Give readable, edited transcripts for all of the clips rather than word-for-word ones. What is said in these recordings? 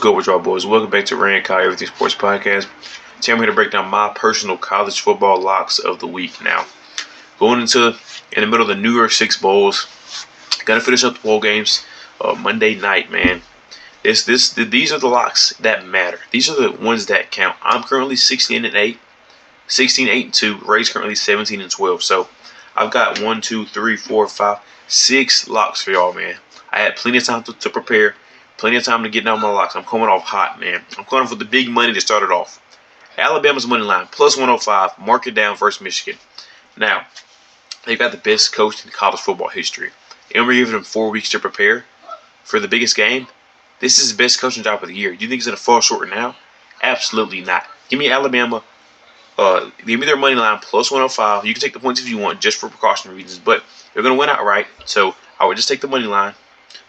good with y'all boys? Welcome back to Rand Kai Everything Sports Podcast. Today I'm here to break down my personal college football locks of the week. Now, going in the middle of the New Year's Six Bowls, gonna finish up the bowl games Monday night, man. These are the locks that matter. These are the ones that count. I'm currently 16-8, 16-8-2. Ray's currently 17-12. So I've got 1, 2, 3, 4, 5, 6 locks for y'all, man. I had plenty of time to prepare. Plenty of time to get down my locks. I'm coming off hot, man. I'm coming for the big money to start it off. Alabama's money line, plus 105. Mark it down versus Michigan. Now, they've got the best coach in college football history. And we're giving them 4 weeks to prepare for the biggest game. This is the best coaching job of the year. Do you think he's going to fall short now? Absolutely not. Give me Alabama. Give me their money line, plus 105. You can take the points if you want, just for precautionary reasons. But they're going to win outright. So I would just take the money line.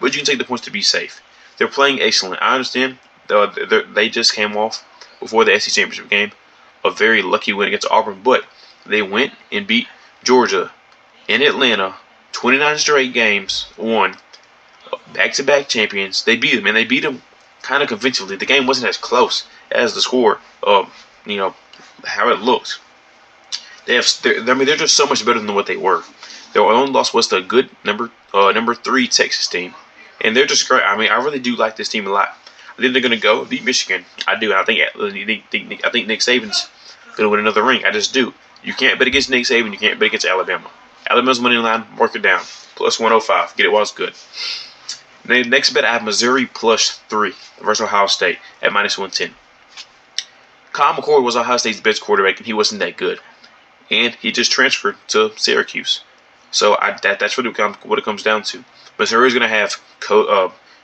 But you can take the points to be safe. They're playing excellent. I understand they just came off before the SEC championship game a very lucky win against Auburn, but they went and beat Georgia in Atlanta, 29 straight games, won, back-to-back champions. They beat them, and they beat them kind of convincingly. The game wasn't as close as the score, how it looked. They're just so much better than what they were. Their only loss was the good number 3 Texas team. And they're just great. I mean, I really do like this team a lot. I think they're going to go beat Michigan. I do. I think Nick Saban's going to win another ring. I just do. You can't bet against Nick Saban. You can't bet against Alabama. Alabama's money line, mark it down. Plus 105. Get it while it's good. The next bet, I have Missouri plus 3 versus Ohio State at minus 110. Kyle McCord was Ohio State's best quarterback, and he wasn't that good. And he just transferred to Syracuse. So that's really what it comes down to. Missouri's going to have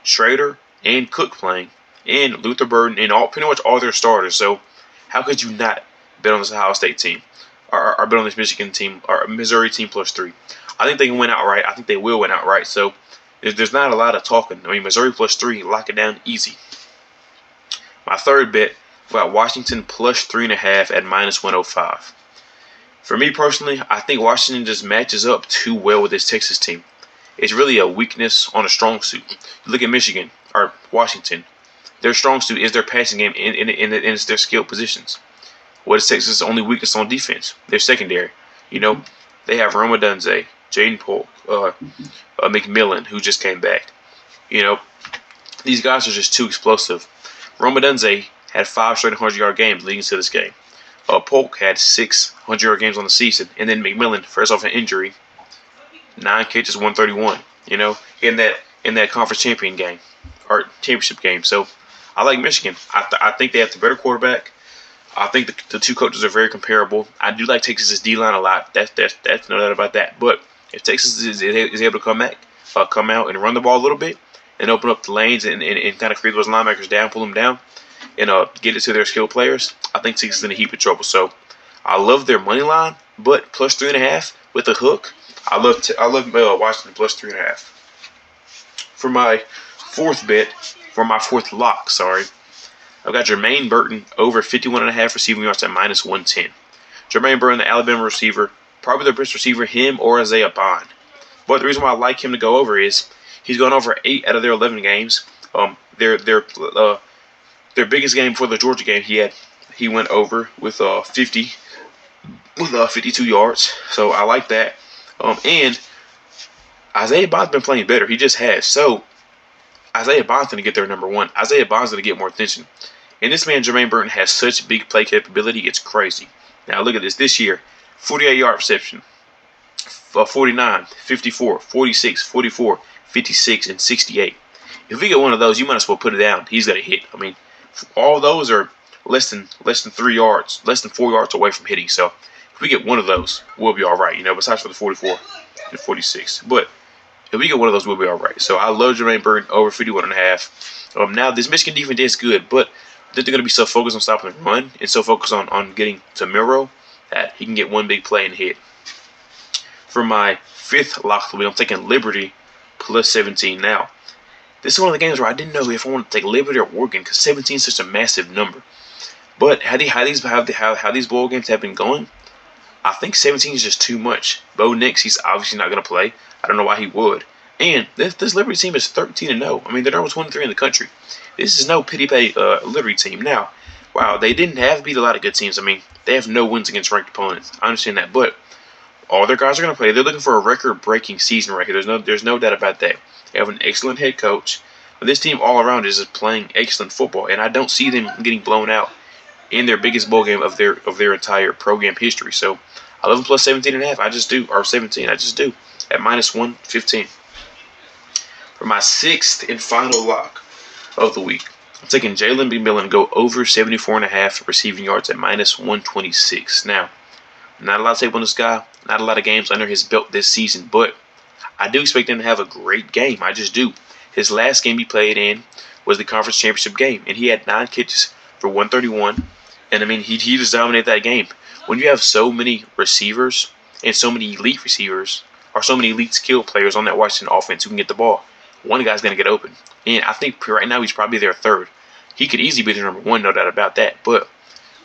Schrader and Cook playing, and Luther Burden, and pretty much all their starters. So how could you not bet on this Ohio State team, or bet on this Michigan team, or Missouri team plus 3? I think they can win outright. I think they will win outright. So there's not a lot of talking. I mean, Missouri plus 3, lock it down easy. My third bet, we got Washington plus 3.5 at minus 105. For me personally, I think Washington just matches up too well with this Texas team. It's really a weakness on a strong suit. You look at Michigan or Washington. Their strong suit is their passing game and it's their skill positions. What is Texas' only weakness on defense? Their secondary. They have Rome Odunze, Jaden Polk, McMillan, who just came back. These guys are just too explosive. Rome Odunze had 5 straight 100-yard games leading to this game. Polk had 6 100-yard games on the season, and then McMillan, first off an injury, 9 catches, 131. In that conference championship game. So I like Michigan. I think they have the better quarterback. I think the two coaches are very comparable. I do like Texas's D-line a lot. That's no doubt about that. But if Texas is able to come out and run the ball a little bit and open up the lanes and kind of create those linebackers down, pull them down, and get it to their skill players, I think Texas is in a heap of trouble. So I love their money line, but plus 3.5 with a hook. I love Washington plus 3.5. For my fourth lock, I've got Jermaine Burton over 51.5 receiving yards at minus 110. Jermaine Burton, the Alabama receiver, probably their best receiver, him or Isaiah Bond. But the reason why I like him to go over is he's gone over 8 out of their 11 games. Their biggest game before the Georgia game, he went over with 52 yards. So I like that. And Isaiah Bond's been playing better. He just has. So Isaiah Bond's going to get there number 1. Isaiah Bond's going to get more attention. And this man, Jermaine Burton, has such big play capability. It's crazy. Now look at this. This year, 48-yard reception, 49, 54, 46, 44, 56, and 68. If we get one of those, you might as well put it down. He's going to hit. I mean, all those are less than 3 yards, less than 4 yards away from hitting. So if we get one of those, we'll be all right. Besides for the 44 and 46. But if we get one of those, we'll be all right. So I love Jermaine Burton over 51.5. Now, this Michigan defense is good, but they're going to be so focused on stopping the run and so focused on getting to Miro that he can get one big play and hit. For my fifth lock of the week, I'm taking Liberty plus 17. Now, this is one of the games where I didn't know if I wanted to take Liberty or Oregon because 17 is such a massive number. But how these bowl games have been going, I think 17 is just too much. Bo Nix, he's obviously not going to play. I don't know why he would. And this Liberty team is 13-0. I mean, they're number 23 in the country. This is no pity-pay Liberty team. Now, wow, they didn't have to beat a lot of good teams. I mean, they have no wins against ranked opponents. I understand that, but all their guys are going to play. They're looking for a record-breaking season right here. There's no doubt about that. They have an excellent head coach. But this team all around is just playing excellent football, and I don't see them getting blown out in their biggest bowl game of their entire program history. So 11 plus 17.5, I just do, or 17, I just do at minus 115. For my sixth and final lock of the week, I'm taking Jalen McMillan go over 74.5 receiving yards at minus 126. Now, not a lot of tape on this guy, not a lot of games under his belt this season, but I do expect him to have a great game. I just do. His last game he played in was the conference championship game, and he had 9 catches for 131. And I mean, he just dominated that game. When you have so many receivers and so many elite receivers, or so many elite skill players on that Washington offense who can get the ball, one guy's going to get open. And I think right now he's probably their third. He could easily be their number one, no doubt about that. But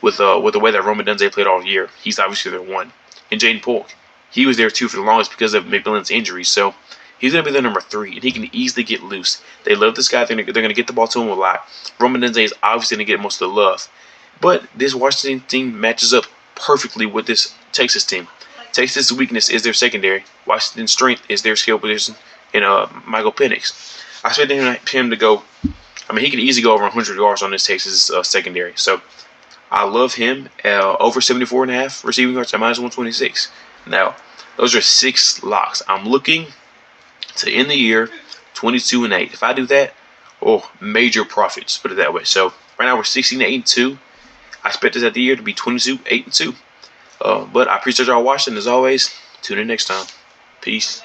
with the way that Roman Dunze played all year, he's obviously their one. And Jaden Polk, he was there too for the longest because of McMillan's injuries. So he's going to be their number 3, and he can easily get loose. They love this guy. They're going to get the ball to him a lot. Roman Dunze is obviously going to get most of the love. But this Washington team matches up perfectly with this Texas team. Texas' weakness is their secondary. Washington's strength is their skill position in Michael Penix. I expect him to go. I mean, he can easily go over 100 yards on this Texas secondary. So I love him over 74.5 receiving yards at minus 126. Now, those are 6 locks. I'm looking to end the year 22-8. If I do that, major profits. Put it that way. So right now we're 16-8-2. I expect this at the year to be 22-8-2. But I appreciate y'all watching. As always, tune in next time. Peace.